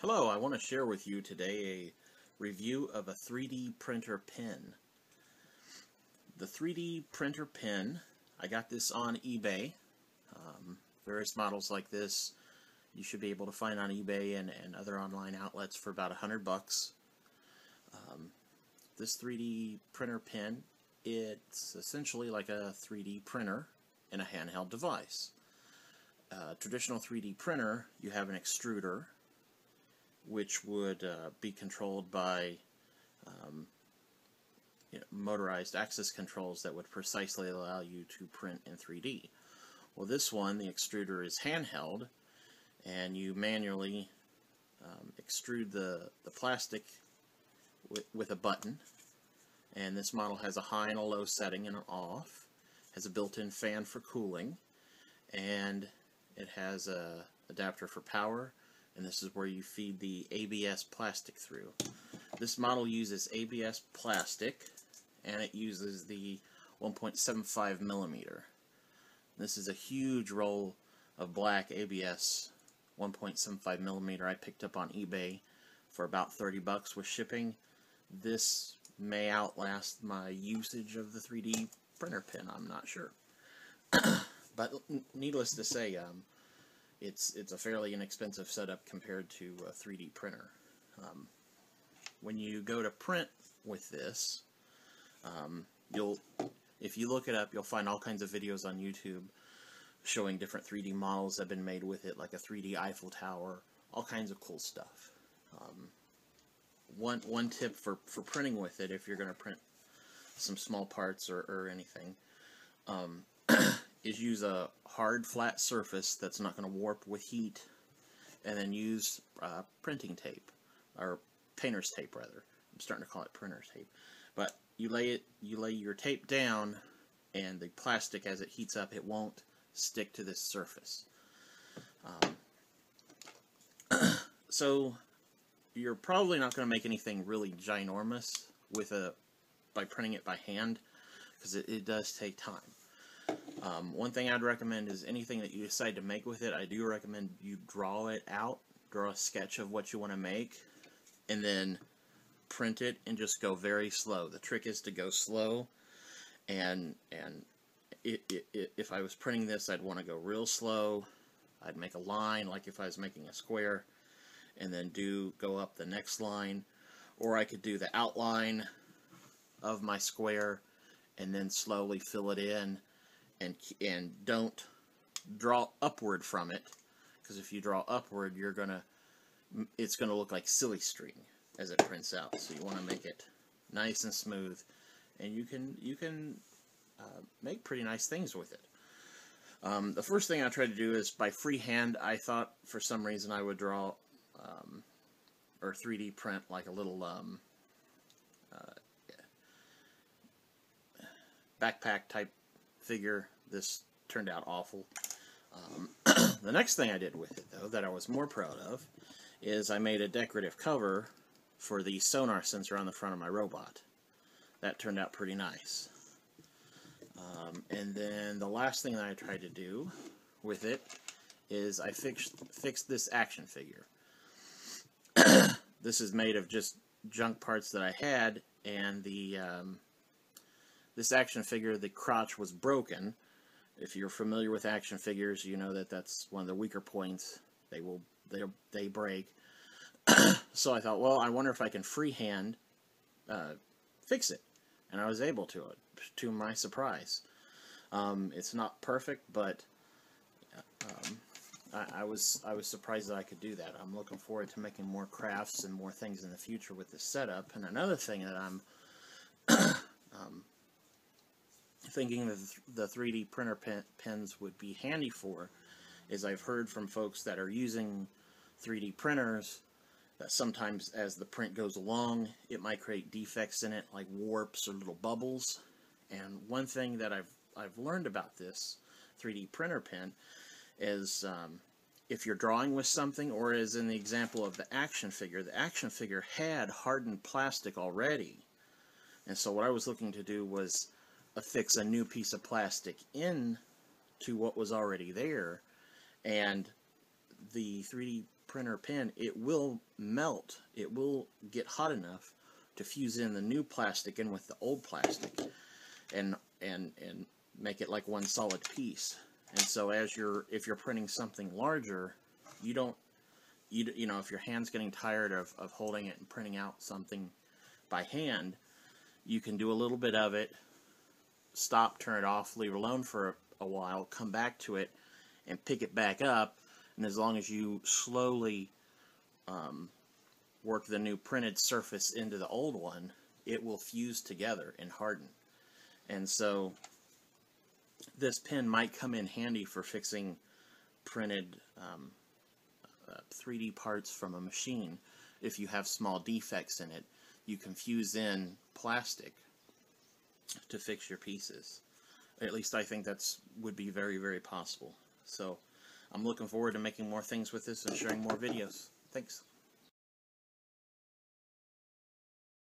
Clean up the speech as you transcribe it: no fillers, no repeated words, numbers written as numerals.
Hello, I want to share with you today a review of a 3D printer pen. The 3D printer pen, I got this on eBay. Various models like this you should be able to find on eBay and other online outlets for about $100. This 3D printer pen, it's essentially like a 3D printer in a handheld device. Traditional 3D printer, you have an extruder which would be controlled by motorized access controls that would precisely allow you to print in 3D. Well, this one, the extruder is handheld, and you manually extrude the plastic with a button. And this model has a high and a low setting and an off, has a built-in fan for cooling, and it has a adapter for power, and this is where you feed the ABS plastic through. This model uses ABS plastic, and it uses the 1.75 millimeter. This is a huge roll of black ABS 1.75 millimeter I picked up on eBay for about $30 with shipping. This may outlast my usage of the 3D printer pen, I'm not sure. But needless to say, it's a fairly inexpensive setup compared to a 3D printer. When you go to print with this, if you look it up, you'll find all kinds of videos on YouTube showing different 3D models that have been made with it, like a 3D Eiffel Tower, all kinds of cool stuff. One tip for printing with it, if you're going to print some small parts or anything, is use a hard flat surface that's not going to warp with heat, and then use printing tape, or painter's tape rather. I'm starting to call it printer's tape. But you lay your tape down, and the plastic, as it heats up, it won't stick to this surface. So you're probably not going to make anything really ginormous by printing it by hand, because it does take time. One thing I'd recommend is anything that you decide to make with it, I do recommend you draw it out, draw a sketch of what you want to make, and then print it and just go very slow. The trick is to go slow, and if I was printing this, I'd want to go real slow. I'd make a line, like if I was making a square, and then go up the next line, or I could do the outline of my square and then slowly fill it in, and don't draw upward from it, because if you draw upward, it's gonna look like silly string as it prints out. So you want to make it nice and smooth, and you can make pretty nice things with it. The first thing I tried to do is by freehand. I thought for some reason I would draw or 3D print like a little backpack type figure. This turned out awful. The next thing I did with it, though, that I was more proud of, is I made a decorative cover for the sonar sensor on the front of my robot. That turned out pretty nice. And then the last thing that I tried to do with it is I fixed this action figure. This is made of just junk parts that I had, and this action figure, the crotch was broken. If you're familiar with action figures, you know that that's one of the weaker points. They break. So I thought, well, I wonder if I can freehand fix it, and I was able to my surprise. It's not perfect, but I was surprised that I could do that. I'm looking forward to making more crafts and more things in the future with this setup. And another thing that I'm thinking that the 3D printer pens would be handy for is I've heard from folks that are using 3D printers that sometimes as the print goes along, it might create defects in it, like warps or little bubbles. And one thing that I've learned about this 3D printer pen is if you're drawing with something, or as in the example of the action figure had hardened plastic already. And so what I was looking to do was affix a new piece of plastic in to what was already there, and the 3D printer pin, it will melt. It will get hot enough to fuse in the new plastic in with the old plastic and make it like one solid piece. And so if you're printing something larger, you know, if your hand's getting tired of holding it and printing out something by hand, you can do a little bit of it, stop, turn it off, leave it alone for a while, come back to it, and pick it back up. And as long as you slowly work the new printed surface into the old one, it will fuse together and harden. And so this pin might come in handy for fixing printed 3D parts from a machine. If you have small defects in it, you can fuse in plastic to fix your pieces. At least I think would be very, very possible. So I'm looking forward to making more things with this and sharing more videos. Thanks.